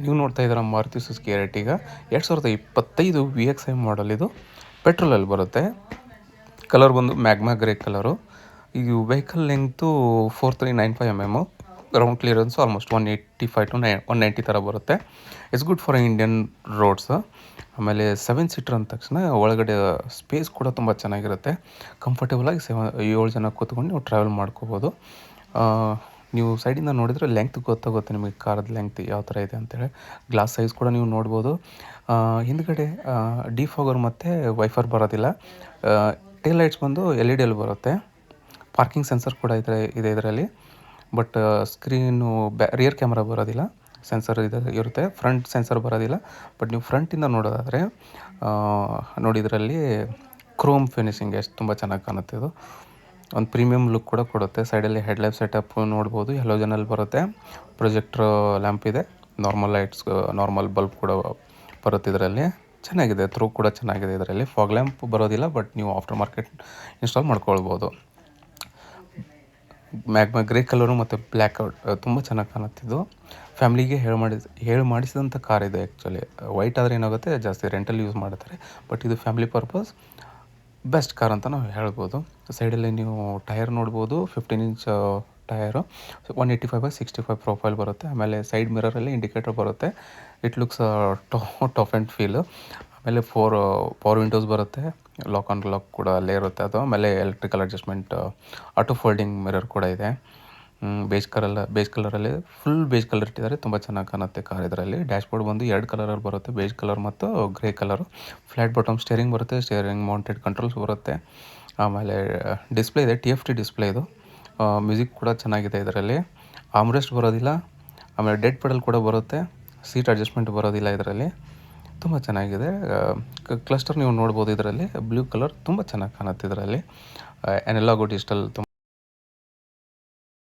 ನೀವು ನೋಡ್ತಾ ಇದ್ದೀರ ಮಾರುತಿ ಸುಜುಕಿ ಎರ್ಟಿಗ 2025 VXi ಮಾಡಲ್. ಇದು ಪೆಟ್ರೋಲಲ್ಲಿ ಬರುತ್ತೆ. ಕಲರ್ ಬಂದು ಮ್ಯಾಗ್ಮಾ ಗ್ರೇ ಕಲರು. ಇದು vehicle length 4395 mm. Ground clearance almost 185 to 190 ಥರ ಬರುತ್ತೆ. It's good for Indian roads. ಆಮೇಲೆ 7 ಸೀಟರ್ ಅಂದ ತಕ್ಷಣ ಒಳಗಡೆ ಸ್ಪೇಸ್ ಕೂಡ ತುಂಬ ಚೆನ್ನಾಗಿರುತ್ತೆ. ಕಂಫರ್ಟೇಬಲಾಗಿ 7 ಜನ ಕೂತ್ಕೊಂಡು ನೀವು ಟ್ರಾವೆಲ್ ಮಾಡ್ಕೋಬೋದು. ನೀವು ಸೈಡಿಂದ ನೋಡಿದರೆ ಲೆಂಗ್ತ್ ಗೊತ್ತಾಗುತ್ತೆ ನಿಮಗೆ, ಕಾರದ ಲೆಂಗ್ತ್ ಯಾವ ಥರ ಇದೆ ಅಂತೇಳಿ. ಗ್ಲಾಸ್ ಸೈಜ್ ಕೂಡ ನೀವು ನೋಡ್ಬೋದು. ಹಿಂದ್ಗಡೆ ಡಿಫಾಗರ್ ಮತ್ತು ವೈಫರ್ ಬರೋದಿಲ್ಲ. ಟೇಲ್ ಲೈಟ್ಸ್ ಬಂದು LED ಅಲ್ಲಿ ಬರುತ್ತೆ. ಪಾರ್ಕಿಂಗ್ ಸೆನ್ಸರ್ ಕೂಡ ಇದೆ ಇದರಲ್ಲಿ. ಬಟ್ ಸ್ಕ್ರೀನು ರಿಯರ್ ಕ್ಯಾಮ್ರಾ ಬರೋದಿಲ್ಲ, ಸೆನ್ಸರ್ ಇರುತ್ತೆ. ಫ್ರಂಟ್ ಸೆನ್ಸರ್ ಬರೋದಿಲ್ಲ. ಬಟ್ ನೀವು ಫ್ರಂಟಿಂದ ನೋಡೋದಾದರೆ ಇದರಲ್ಲಿ ಕ್ರೋಮ್ ಫಿನಿಶಿಂಗ್ ಎಷ್ಟು ತುಂಬ ಚೆನ್ನಾಗಿ ಕಾಣುತ್ತೆ. ಇದು ಒಂದು ಪ್ರೀಮಿಯಂ ಲುಕ್ ಕೂಡ ಕೊಡುತ್ತೆ. ಸೈಡಲ್ಲಿ ಹೆಡ್ಲೈಟ್ ಸೆಟಪ್ ನೋಡ್ಬೋದು, ಹೆಲೋಜನಲ್ಲಿ ಬರುತ್ತೆ. ಪ್ರೊಜೆಕ್ಟ್ರ್ ಲ್ಯಾಂಪ್ ಇದೆ, ನಾರ್ಮಲ್ ಲೈಟ್ಸ್, ನಾರ್ಮಲ್ ಬಲ್ಬ್ ಕೂಡ ಬರುತ್ತೆ ಇದರಲ್ಲಿ. ಚೆನ್ನಾಗಿದೆ, ಥ್ರೂ ಕೂಡ ಚೆನ್ನಾಗಿದೆ ಇದರಲ್ಲಿ. ಫಾಗ್ ಲ್ಯಾಂಪ್ ಬರೋದಿಲ್ಲ, ಬಟ್ ನೀವು ಆಫ್ಟರ್ ಮಾರ್ಕೆಟ್ ಇನ್ಸ್ಟಾಲ್ ಮಾಡ್ಕೊಳ್ಬೋದು. ಮ್ಯಾಗ್ಮಾ ಗ್ರೇ ಕಲರು ಮತ್ತು ಬ್ಲ್ಯಾಕ್ ತುಂಬ ಚೆನ್ನಾಗಿ ಕಾಣುತ್ತಿದ್ದು. ಫ್ಯಾಮ್ಲಿಗೆ ಹೇಳಿ ಮಾಡಿಸಿದಂಥ ಕಾರ್ ಇದೆ ಆ್ಯಕ್ಚುಲಿ. ವೈಟ್ ಆದರೆ ಏನಾಗುತ್ತೆ, ಜಾಸ್ತಿ ರೆಂಟಲ್ಲಿ ಯೂಸ್ ಮಾಡ್ತಾರೆ. ಬಟ್ ಇದು ಫ್ಯಾಮ್ಲಿ ಪರ್ಪಸ್ ಬೆಸ್ಟ್ ಕಾರ್ ಅಂತ ನಾವು ಹೇಳ್ಬೋದು. ಸೈಡಲ್ಲಿ ನೀವು ಟೈರ್ ನೋಡ್ಬೋದು, 15 ಇಂಚ್ ಟಯರು, 185/65 ಪ್ರೊಫೈಲ್ ಬರುತ್ತೆ. ಆಮೇಲೆ ಸೈಡ್ ಮಿರರಲ್ಲಿ ಇಂಡಿಕೇಟರ್ ಬರುತ್ತೆ. It looks tough and feel. ಆಮೇಲೆ 4 ಪವರ್ ವಿಂಡೋಸ್ ಬರುತ್ತೆ. ಲಾಕ್ ಆನ್ ಲಾಕ್ ಕೂಡ ಅಲ್ಲೇ ಇರುತ್ತೆ ಅದು. ಆಮೇಲೆ electrical adjustment, auto folding mirror ಕೂಡ ಇದೆ. ಬೇಜ್ ಕಲರಲ್ಲಿ ಫುಲ್ ಬೇಜ್ ಕಲರ್ ಇಟ್ಟಿದ್ದಾರೆ. ತುಂಬ ಚೆನ್ನಾಗಿ ಕಾಣುತ್ತೆ ಕಾರ್ ಇದರಲ್ಲಿ. ಡ್ಯಾಶ್ಬೋರ್ಡ್ ಬಂದು 2 ಕಲರಲ್ಲಿ ಬರುತ್ತೆ, ಬೇಜ್ ಕಲರ್ ಮತ್ತು grey colour. Flat bottom steering ಬರುತ್ತೆ, ಸ್ಟೇರಿಂಗ್ ಮೌಂಟೆಡ್ ಕಂಟ್ರೋಲ್ಸ್ ಬರುತ್ತೆ. ಆಮೇಲೆ ಡಿಸ್ಪ್ಲೇ ಇದೆ, TFT ಡಿಸ್ಪ್ಲೇ ಇದು. ಮ್ಯೂಸಿಕ್ ಕೂಡ ಚೆನ್ನಾಗಿದೆ ಇದರಲ್ಲಿ. ಆಮ್ರೆಸ್ಟ್ ಬರೋದಿಲ್ಲ. ಆಮೇಲೆ ಡೆಡ್ ಪೆಡಲ್ ಕೂಡ ಬರುತ್ತೆ. ಸೀಟ್ ಅಡ್ಜಸ್ಟ್ಮೆಂಟ್ ಬರೋದಿಲ್ಲ ಇದರಲ್ಲಿ. ತುಂಬ ಚೆನ್ನಾಗಿದೆ. ಕ್ಲಸ್ಟರ್ ನೀವು ನೋಡ್ಬೋದು ಇದರಲ್ಲಿ, ಬ್ಲೂ ಕಲರ್ ತುಂಬ ಚೆನ್ನಾಗಿ ಕಾಣುತ್ತೆ ಇದರಲ್ಲಿ. ಅನಲಾಗ್ ಡಿಜಿಟಲ್ ತುಂಬ